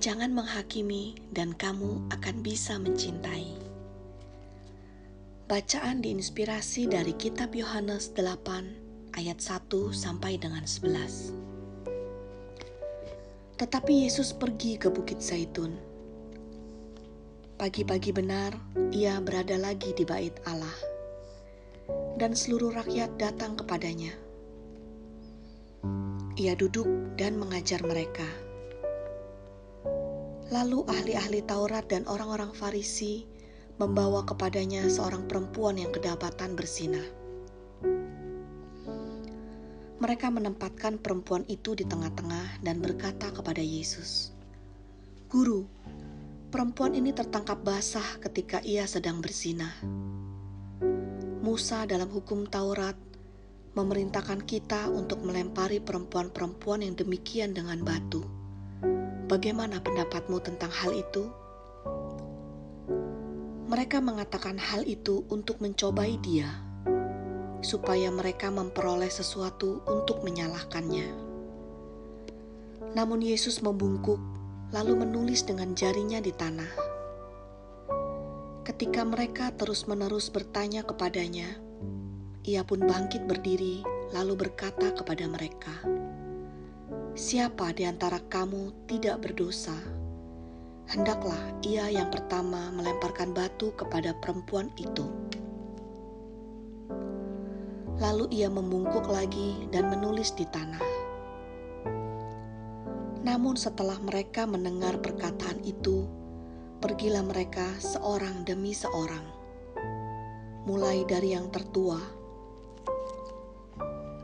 Jangan menghakimi dan kamu akan bisa mencintai. Bacaan diinspirasi dari kitab Yohanes 8 ayat 1 sampai dengan 11. Tetapi Yesus pergi ke Bukit Zaitun. Pagi-pagi benar, ia berada lagi di bait Allah, dan seluruh rakyat datang kepadanya. Ia duduk dan mengajar mereka. Lalu ahli-ahli Taurat dan orang-orang Farisi membawa kepadanya seorang perempuan yang kedapatan berzinah. Mereka menempatkan perempuan itu di tengah-tengah dan berkata kepada Yesus, "Guru, perempuan ini tertangkap basah ketika ia sedang berzinah. Musa dalam hukum Taurat memerintahkan kita untuk melempari perempuan-perempuan yang demikian dengan batu. Bagaimana pendapatmu tentang hal itu?" Mereka mengatakan hal itu untuk mencobai dia, supaya mereka memperoleh sesuatu untuk menyalahkannya. Namun Yesus membungkuk, lalu menulis dengan jarinya di tanah. Ketika mereka terus-menerus bertanya kepadanya, ia pun bangkit berdiri, lalu berkata kepada mereka, "Siapa di antara kamu tidak berdosa? Hendaklah ia yang pertama melemparkan batu kepada perempuan itu." Lalu ia membungkuk lagi dan menulis di tanah. Namun setelah mereka mendengar perkataan itu, pergilah mereka seorang demi seorang, mulai dari yang tertua.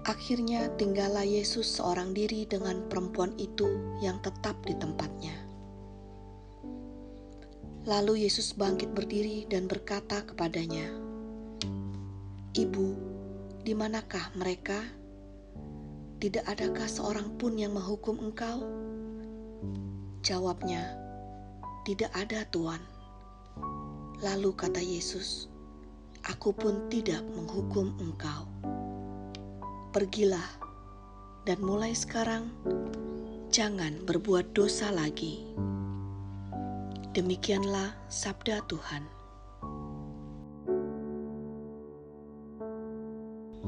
Akhirnya tinggallah Yesus seorang diri dengan perempuan itu yang tetap di tempatnya. Lalu Yesus bangkit berdiri dan berkata kepadanya, "Ibu, di manakah mereka? Tidak adakah seorang pun yang menghukum engkau?" Jawabnya, "Tidak ada, Tuan." Lalu kata Yesus, "Aku pun tidak menghukum engkau. Pergilah, dan mulai sekarang jangan berbuat dosa lagi." Demikianlah sabda Tuhan.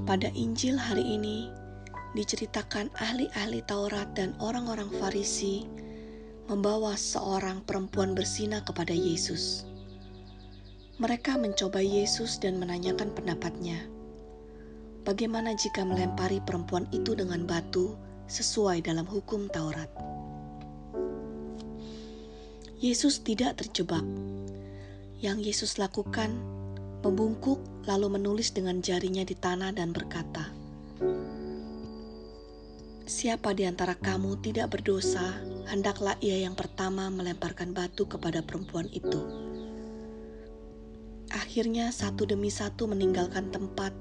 Pada Injil hari ini diceritakan ahli-ahli Taurat dan orang-orang Farisi membawa seorang perempuan berzinah kepada Yesus. Mereka mencobai Yesus dan menanyakan pendapatnya. Bagaimana jika melempari perempuan itu dengan batu sesuai dalam hukum Taurat? Yesus tidak terjebak. Yang Yesus lakukan, membungkuk lalu menulis dengan jarinya di tanah dan berkata, "Siapa di antara kamu tidak berdosa, hendaklah ia yang pertama melemparkan batu kepada perempuan itu." Akhirnya satu demi satu meninggalkan tempat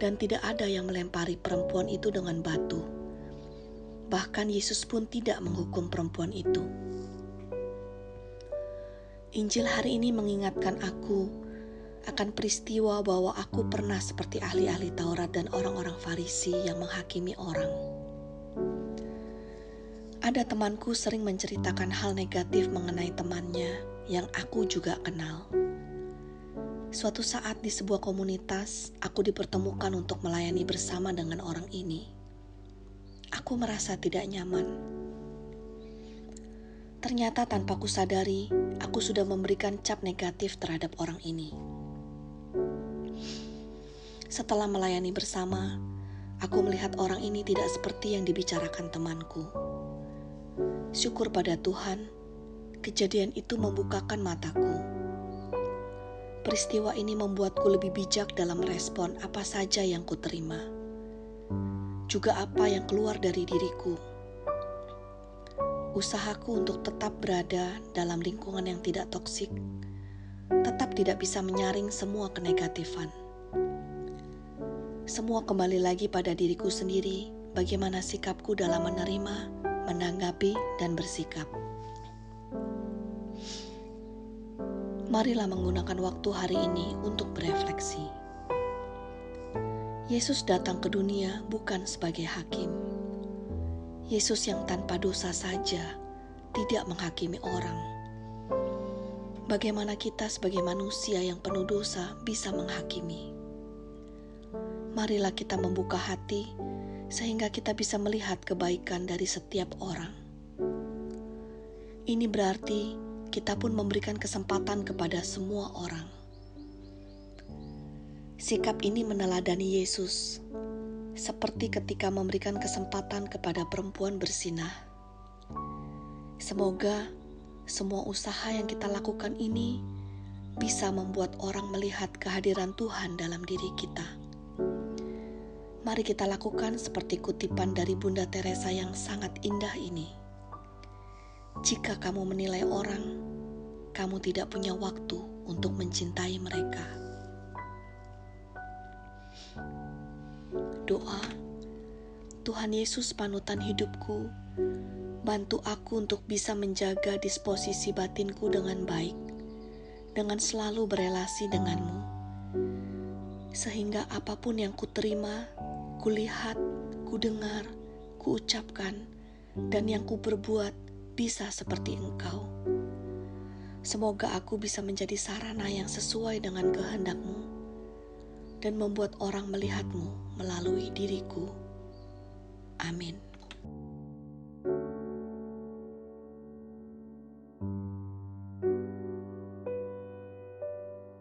dan tidak ada yang melempari perempuan itu dengan batu. Bahkan Yesus pun tidak menghukum perempuan itu. Injil hari ini mengingatkan aku akan peristiwa bahwa aku pernah seperti ahli-ahli Taurat dan orang-orang Farisi yang menghakimi orang. Ada temanku sering menceritakan hal negatif mengenai temannya yang aku juga kenal. Suatu saat di sebuah komunitas, aku dipertemukan untuk melayani bersama dengan orang ini. Aku merasa tidak nyaman. Ternyata tanpa kusadari, aku sudah memberikan cap negatif terhadap orang ini. Setelah melayani bersama, aku melihat orang ini tidak seperti yang dibicarakan temanku. Syukur pada Tuhan, kejadian itu membukakan mataku. Peristiwa ini membuatku lebih bijak dalam merespon apa saja yang kuterima, juga apa yang keluar dari diriku. Usahaku untuk tetap berada dalam lingkungan yang tidak toksik, tetap tidak bisa menyaring semua kenegatifan. Semua kembali lagi pada diriku sendiri, bagaimana sikapku dalam menerima, menanggapi, dan bersikap. Marilah menggunakan waktu hari ini untuk berefleksi. Yesus datang ke dunia bukan sebagai hakim. Yesus yang tanpa dosa saja tidak menghakimi orang. Bagaimana kita sebagai manusia yang penuh dosa bisa menghakimi? Marilah kita membuka hati sehingga kita bisa melihat kebaikan dari setiap orang. Ini berarti kita pun memberikan kesempatan kepada semua orang. Sikap ini meneladani Yesus, seperti ketika memberikan kesempatan kepada perempuan bersinah. Semoga semua usaha yang kita lakukan ini bisa membuat orang melihat kehadiran Tuhan dalam diri kita. Mari kita lakukan seperti kutipan dari Bunda Teresa yang sangat indah ini. Jika kamu menilai orang, kamu tidak punya waktu untuk mencintai mereka. Doa, Tuhan Yesus panutan hidupku, bantu aku untuk bisa menjaga disposisi batinku dengan baik, dengan selalu berelasi denganmu, sehingga apapun yang kuterima, kulihat, kudengar, kuucapkan, dan yang kuperbuat bisa seperti Engkau. Semoga aku bisa menjadi sarana yang sesuai dengan kehendak-Mu dan membuat orang melihat-Mu melalui diriku. Amin.